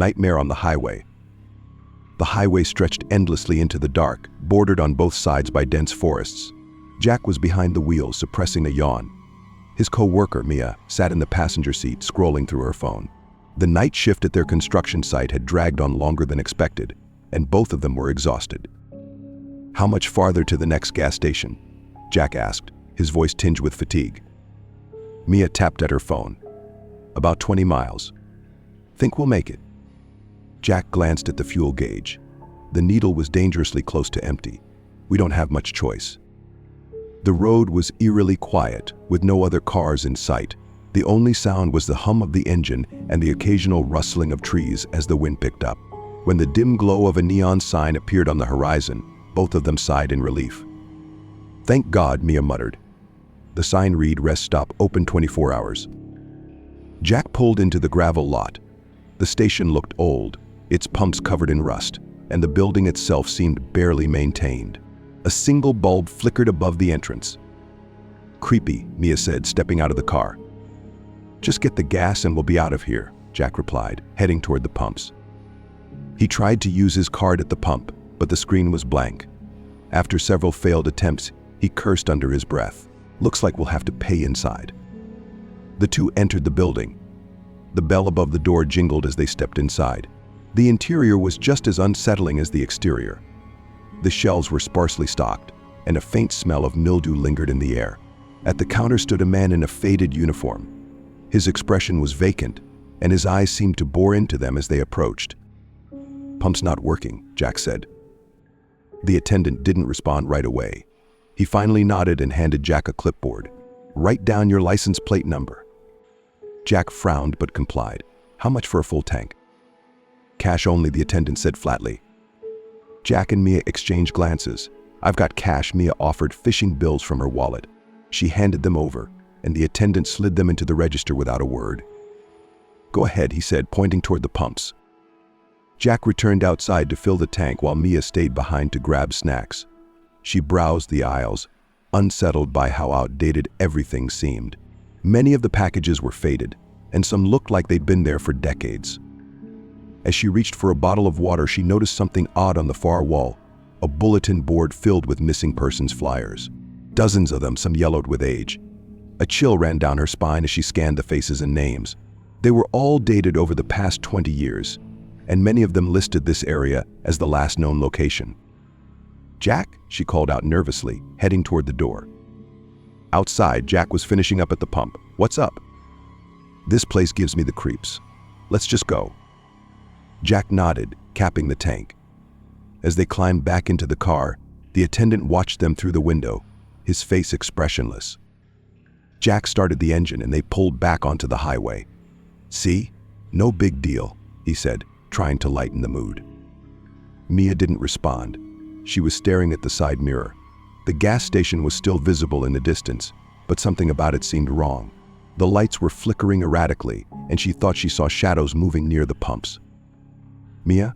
Nightmare on the highway. The highway stretched endlessly into the dark, bordered on both sides by dense forests. Jack was behind the wheel, suppressing a yawn. His co-worker, Mia, sat in the passenger seat, scrolling through her phone. The night shift at their construction site had dragged on longer than expected, and both of them were exhausted. "How much farther to the next gas station?" Jack asked, his voice tinged with fatigue. Mia tapped at her phone. "About 20 miles. Think we'll make it." Jack glanced at the fuel gauge. The needle was dangerously close to empty. "We don't have much choice." The road was eerily quiet, with no other cars in sight. The only sound was the hum of the engine and the occasional rustling of trees as the wind picked up. When the dim glow of a neon sign appeared on the horizon, both of them sighed in relief. "Thank God," Mia muttered. The sign read, "Rest stop, open 24 hours." Jack pulled into the gravel lot. The station looked old, its pumps covered in rust, and the building itself seemed barely maintained. A single bulb flickered above the entrance. "Creepy," Mia said, stepping out of the car. "Just get the gas and we'll be out of here," Jack replied, heading toward the pumps. He tried to use his card at the pump, but the screen was blank. After several failed attempts, he cursed under his breath. "Looks like we'll have to pay inside." The two entered the building. The bell above the door jingled as they stepped inside. The interior was just as unsettling as the exterior. The shelves were sparsely stocked, and a faint smell of mildew lingered in the air. At the counter stood a man in a faded uniform. His expression was vacant, and his eyes seemed to bore into them as they approached. "Pump's not working," Jack said. The attendant didn't respond right away. He finally nodded and handed Jack a clipboard. "Write down your license plate number." Jack frowned but complied. "How much for a full tank?" "Cash only," the attendant said flatly. Jack and Mia exchanged glances. "I've got cash," Mia offered, fishing bills from her wallet. She handed them over, and the attendant slid them into the register without a word. "Go ahead," he said, pointing toward the pumps. Jack returned outside to fill the tank while Mia stayed behind to grab snacks. She browsed the aisles, unsettled by how outdated everything seemed. Many of the packages were faded, and some looked like they'd been there for decades. As she reached for a bottle of water, she noticed something odd on the far wall, a bulletin board filled with missing persons flyers. Dozens of them, some yellowed with age. A chill ran down her spine as she scanned the faces and names. They were all dated over the past 20 years, and many of them listed this area as the last known location. "Jack?" she called out nervously, heading toward the door. Outside, Jack was finishing up at the pump. "What's up?" "This place gives me the creeps. Let's just go." Jack nodded, capping the tank. As they climbed back into the car, the attendant watched them through the window, his face expressionless. Jack started the engine and they pulled back onto the highway. "See? No big deal," he said, trying to lighten the mood. Mia didn't respond. She was staring at the side mirror. The gas station was still visible in the distance, but something about it seemed wrong. The lights were flickering erratically, and she thought she saw shadows moving near the pumps. "Mia?"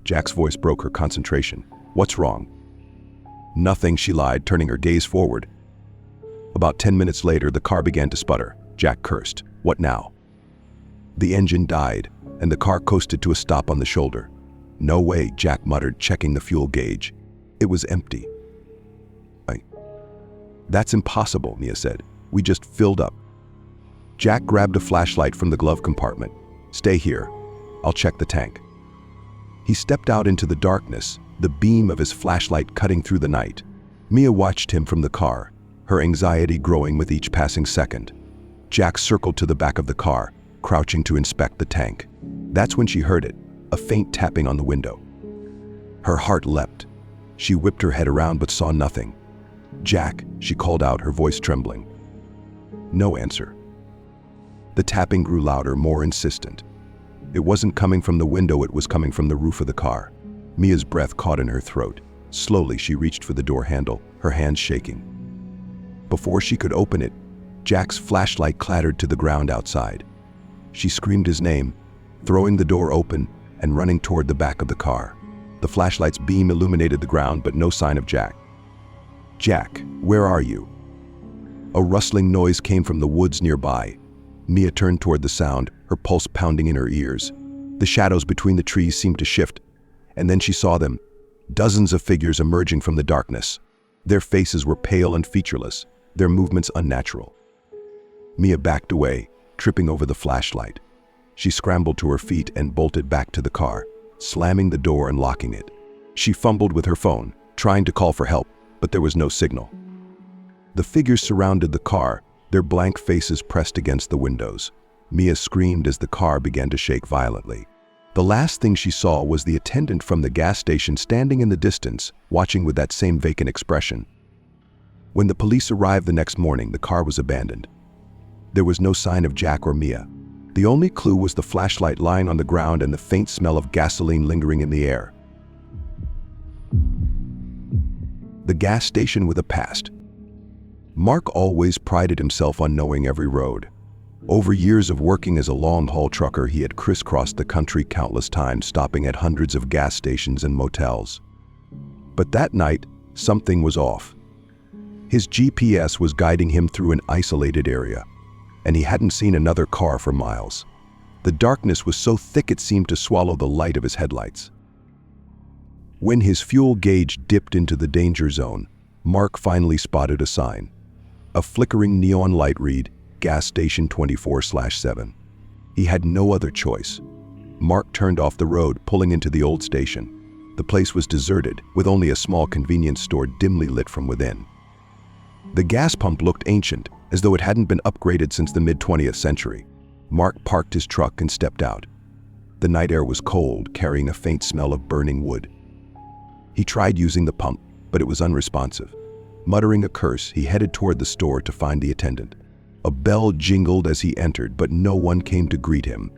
Jack's voice broke her concentration. "What's wrong?" "Nothing," she lied, turning her gaze forward. About 10 minutes later, the car began to sputter. Jack cursed. "What now?" The engine died, and the car coasted to a stop on the shoulder. "No way," Jack muttered, checking the fuel gauge. It was empty. "That's impossible," Mia said. "We just filled up." Jack grabbed a flashlight from the glove compartment. "Stay here. I'll check the tank." He stepped out into the darkness, the beam of his flashlight cutting through the night. Mia watched him from the car, her anxiety growing with each passing second. Jack circled to the back of the car, crouching to inspect the tank. That's when she heard it, a faint tapping on the window. Her heart leapt. She whipped her head around but saw nothing. "Jack," she called out, her voice trembling. No answer. The tapping grew louder, more insistent. It wasn't coming from the window, it was coming from the roof of the car. Mia's breath caught in her throat. Slowly, she reached for the door handle, her hands shaking. Before she could open it, Jack's flashlight clattered to the ground outside. She screamed his name, throwing the door open and running toward the back of the car. The flashlight's beam illuminated the ground, but no sign of Jack. "Jack, where are you?" A rustling noise came from the woods nearby. Mia turned toward the sound, her pulse pounding in her ears. The shadows between the trees seemed to shift, and then she saw them, dozens of figures emerging from the darkness. Their faces were pale and featureless, their movements unnatural. Mia backed away, tripping over the flashlight. She scrambled to her feet and bolted back to the car, slamming the door and locking it. She fumbled with her phone, trying to call for help, but there was no signal. The figures surrounded the car, their blank faces pressed against the windows. Mia screamed as the car began to shake violently. The last thing she saw was the attendant from the gas station standing in the distance, watching with that same vacant expression. When the police arrived the next morning, the car was abandoned. There was no sign of Jack or Mia. The only clue was the flashlight lying on the ground and the faint smell of gasoline lingering in the air. The gas station with a past. Mark always prided himself on knowing every road. Over years of working as a long-haul trucker, he had crisscrossed the country countless times, stopping at hundreds of gas stations and motels. But that night, something was off. His GPS was guiding him through an isolated area, and he hadn't seen another car for miles. The darkness was so thick it seemed to swallow the light of his headlights. When his fuel gauge dipped into the danger zone, Mark finally spotted a sign. A flickering neon light read, Gas Station 24/7. He had no other choice. Mark turned off the road, pulling into the old station. The place was deserted, with only a small convenience store dimly lit from within. The gas pump looked ancient, as though it hadn't been upgraded since the mid-20th century. Mark parked his truck and stepped out. The night air was cold, carrying a faint smell of burning wood. He tried using the pump, but it was unresponsive. Muttering a curse, he headed toward the store to find the attendant. A bell jingled as he entered, but no one came to greet him.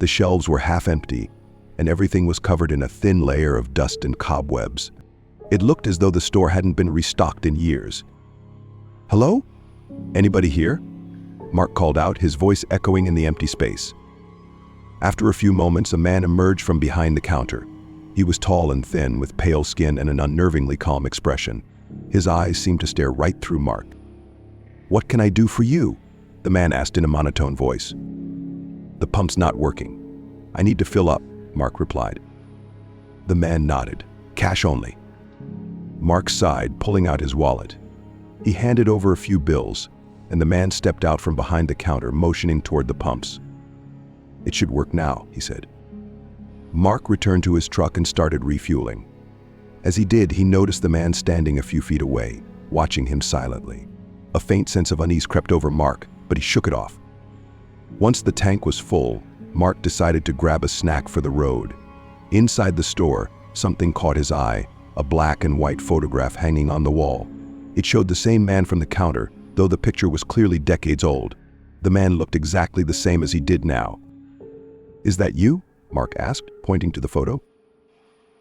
The shelves were half empty, and everything was covered in a thin layer of dust and cobwebs. It looked as though the store hadn't been restocked in years. "Hello? Anybody here?" Mark called out, his voice echoing in the empty space. After a few moments, a man emerged from behind the counter. He was tall and thin, with pale skin and an unnervingly calm expression. His eyes seemed to stare right through Mark. "What can I do for you?" the man asked in a monotone voice. "The pump's not working. I need to fill up," Mark replied. The man nodded. "Cash only." Mark sighed, pulling out his wallet. He handed over a few bills, and the man stepped out from behind the counter, motioning toward the pumps. "It should work now," he said. Mark returned to his truck and started refueling. As he did, he noticed the man standing a few feet away, watching him silently. A faint sense of unease crept over Mark, but he shook it off. Once the tank was full, Mark decided to grab a snack for the road. Inside the store, something caught his eye, a black and white photograph hanging on the wall. It showed the same man from the counter, though the picture was clearly decades old. The man looked exactly the same as he did now. "Is that you?" Mark asked, pointing to the photo.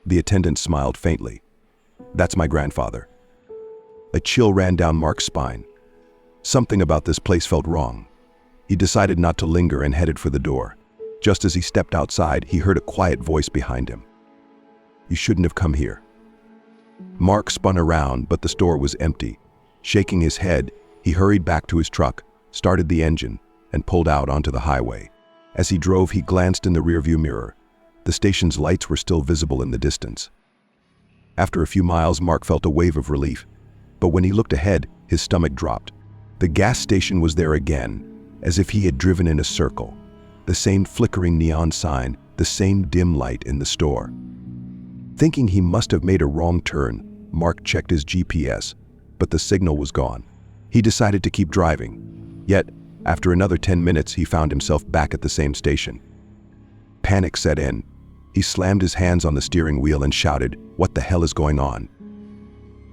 The attendant smiled faintly. "That's my grandfather." A chill ran down Mark's spine. Something about this place felt wrong. He decided not to linger and headed for the door. Just as he stepped outside, he heard a quiet voice behind him. "You shouldn't have come here." Mark spun around, but the store was empty. Shaking his head, he hurried back to his truck, started the engine, and pulled out onto the highway. As he drove, he glanced in the rearview mirror. The station's lights were still visible in the distance. After a few miles, Mark felt a wave of relief. But when he looked ahead, his stomach dropped. The gas station was there again, as if he had driven in a circle. The same flickering neon sign, the same dim light in the store. Thinking he must have made a wrong turn, Mark checked his GPS, but the signal was gone. He decided to keep driving. Yet, after another 10 minutes, he found himself back at the same station. Panic set in. He slammed his hands on the steering wheel and shouted, "What the hell is going on?"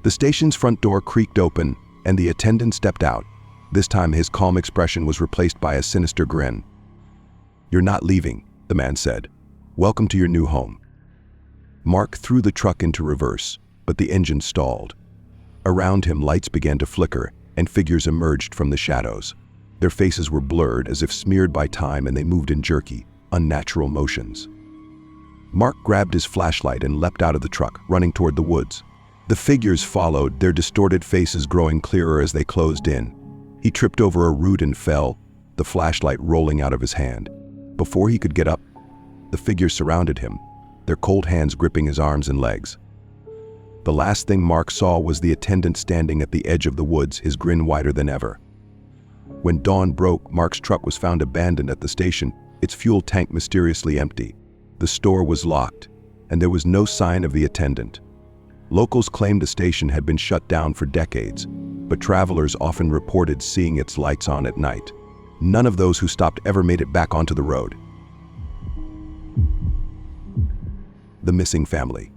The station's front door creaked open, and the attendant stepped out. This time, his calm expression was replaced by a sinister grin. "You're not leaving," the man said. "Welcome to your new home." Mark threw the truck into reverse, but the engine stalled. Around him, lights began to flicker, and figures emerged from the shadows. Their faces were blurred, as if smeared by time, and they moved in jerky, unnatural motions. Mark grabbed his flashlight and leapt out of the truck, running toward the woods. The figures followed, their distorted faces growing clearer as they closed in. He tripped over a root and fell, the flashlight rolling out of his hand. Before he could get up, The figures surrounded him, their cold hands gripping his arms and legs. The last thing Mark saw was the attendant standing at the edge of the woods, his grin wider than ever. When dawn broke, Mark's truck was found abandoned at the station, its fuel tank mysteriously empty. The store was locked, and there was no sign of the attendant. Locals claimed the station had been shut down for decades, but travelers often reported seeing its lights on at night. None of those who stopped ever made it back onto the road. The missing family.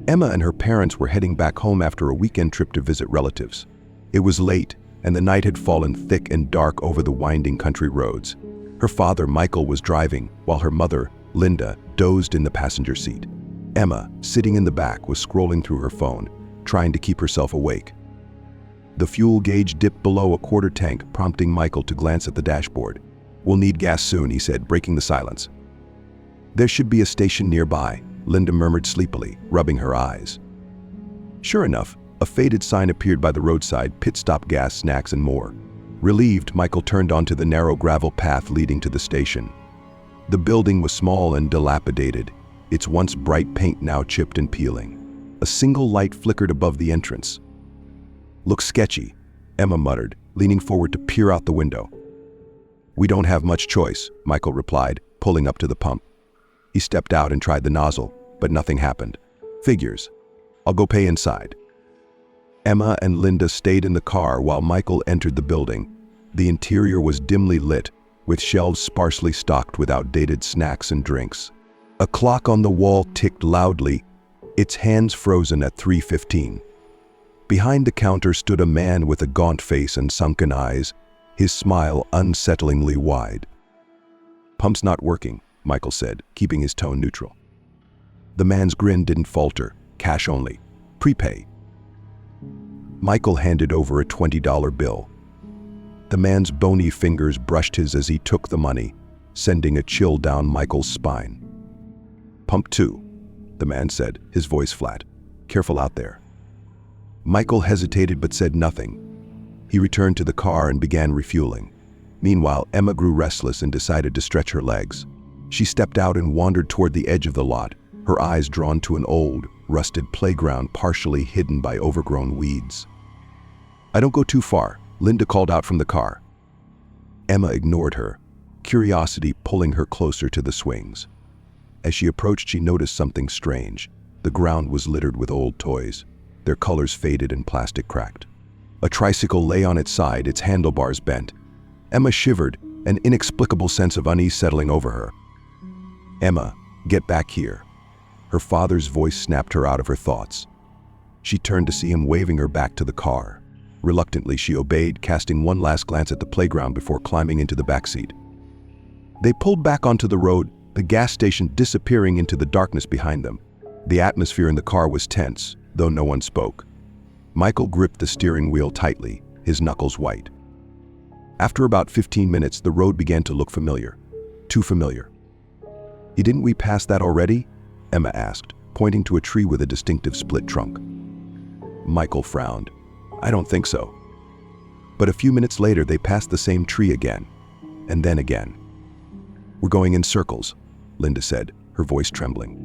Emma and her parents were heading back home after a weekend trip to visit relatives. It was late, and the night had fallen thick and dark over the winding country roads. Her father, Michael, was driving, while her mother, Linda, dozed in the passenger seat. Emma, sitting in the back, was scrolling through her phone, trying to keep herself awake. The fuel gauge dipped below a quarter tank, prompting Michael to glance at the dashboard. "We'll need gas soon," he said, breaking the silence. "There should be a station nearby," Linda murmured sleepily, rubbing her eyes. Sure enough, a faded sign appeared by the roadside: pit stop, gas, snacks, and more. Relieved, Michael turned onto the narrow gravel path leading to the station. The building was small and dilapidated, its once bright paint now chipped and peeling. A single light flickered above the entrance. "Looks sketchy," Emma muttered, leaning forward to peer out the window. "We don't have much choice," Michael replied, pulling up to the pump. He stepped out and tried the nozzle, but nothing happened. "Figures. I'll go pay inside." Emma and Linda stayed in the car while Michael entered the building. The interior was dimly lit, with shelves sparsely stocked with outdated snacks and drinks. A clock on the wall ticked loudly, its hands frozen at 3:15. Behind the counter stood a man with a gaunt face and sunken eyes, his smile unsettlingly wide. "Pump's not working," Michael said, keeping his tone neutral. The man's grin didn't falter. "Cash only. Prepay." Michael handed over a $20 bill. The man's bony fingers brushed his as he took the money, sending a chill down Michael's spine. "Pump 2, the man said, his voice flat. "Careful out there." Michael hesitated but said nothing. He returned to the car and began refueling. Meanwhile, Emma grew restless and decided to stretch her legs. She stepped out and wandered toward the edge of the lot, her eyes drawn to an old, rusted playground partially hidden by overgrown weeds. "I don't go too far," Linda called out from the car. Emma ignored her, curiosity pulling her closer to the swings. As she approached, she noticed something strange. The ground was littered with old toys, their colors faded and plastic cracked. A tricycle lay on its side, its handlebars bent. Emma shivered, an inexplicable sense of unease settling over her. "Emma, get back here." Her father's voice snapped her out of her thoughts. She turned to see him waving her back to the car. Reluctantly, she obeyed, casting one last glance at the playground before climbing into the backseat. They pulled back onto the road, the gas station disappearing into the darkness behind them. The atmosphere in the car was tense, though no one spoke. Michael gripped the steering wheel tightly, his knuckles white. After about 15 minutes, the road began to look familiar. Too familiar. "Didn't we pass that already?" Emma asked, pointing to a tree with a distinctive split trunk. Michael frowned. "I don't think so." But a few minutes later, they passed the same tree again, and then again. "We're going in circles," Linda said, her voice trembling.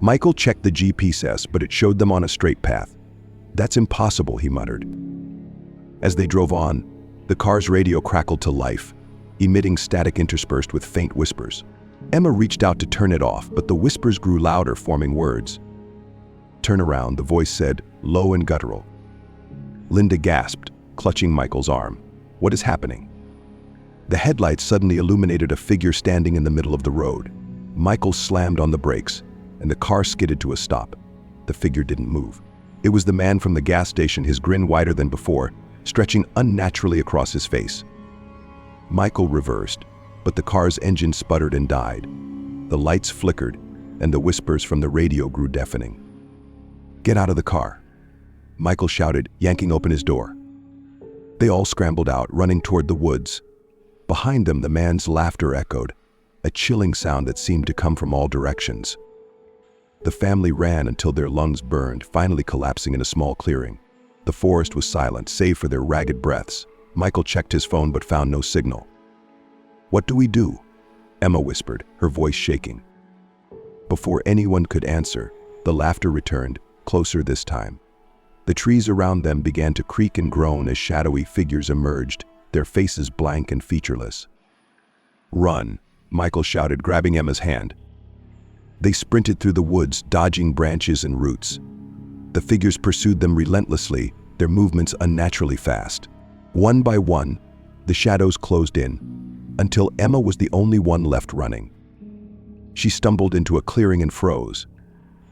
Michael checked the GPS, but it showed them on a straight path. "That's impossible," he muttered. As they drove on, the car's radio crackled to life, emitting static interspersed with faint whispers. Emma reached out to turn it off, but the whispers grew louder, forming words. "Turn around," the voice said, low and guttural. Linda gasped, clutching Michael's arm. "What is happening?" The headlights suddenly illuminated a figure standing in the middle of the road. Michael slammed on the brakes, and the car skidded to a stop. The figure didn't move. It was the man from the gas station, his grin wider than before, stretching unnaturally across his face. Michael reversed, but the car's engine sputtered and died. The lights flickered, and the whispers from the radio grew deafening. "Get out of the car," Michael shouted, yanking open his door. They all scrambled out, running toward the woods. Behind them, the man's laughter echoed, a chilling sound that seemed to come from all directions. The family ran until their lungs burned, finally collapsing in a small clearing. The forest was silent, save for their ragged breaths. Michael checked his phone but found no signal. "What do we do?" Emma whispered, her voice shaking. Before anyone could answer, the laughter returned, closer this time. The trees around them began to creak and groan as shadowy figures emerged, their faces blank and featureless. "Run," Michael shouted, grabbing Emma's hand. They sprinted through the woods, dodging branches and roots. The figures pursued them relentlessly, their movements unnaturally fast. One by one, the shadows closed in, until Emma was the only one left running. She stumbled into a clearing and froze.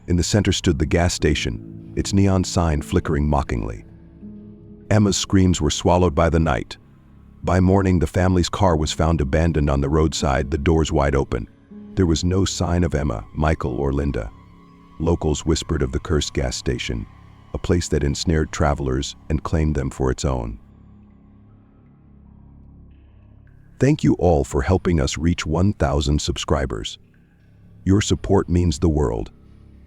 In the center stood the gas station, its neon sign flickering mockingly. Emma's screams were swallowed by the night. By morning, the family's car was found abandoned on the roadside, the doors wide open. There was no sign of Emma, Michael, or Linda. Locals whispered of the cursed gas station, a place that ensnared travelers and claimed them for its own. Thank you all for helping us reach 1,000 subscribers. Your support means the world,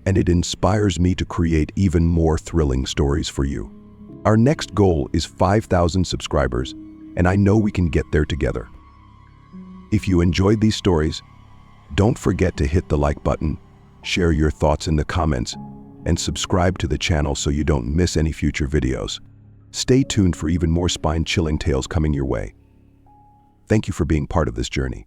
and it inspires me to create even more thrilling stories for you. Our next goal is 5,000 subscribers, and I know we can get there together. If you enjoyed these stories, don't forget to hit the like button, share your thoughts in the comments, and subscribe to the channel so you don't miss any future videos. Stay tuned for even more spine-chilling tales coming your way. Thank you for being part of this journey.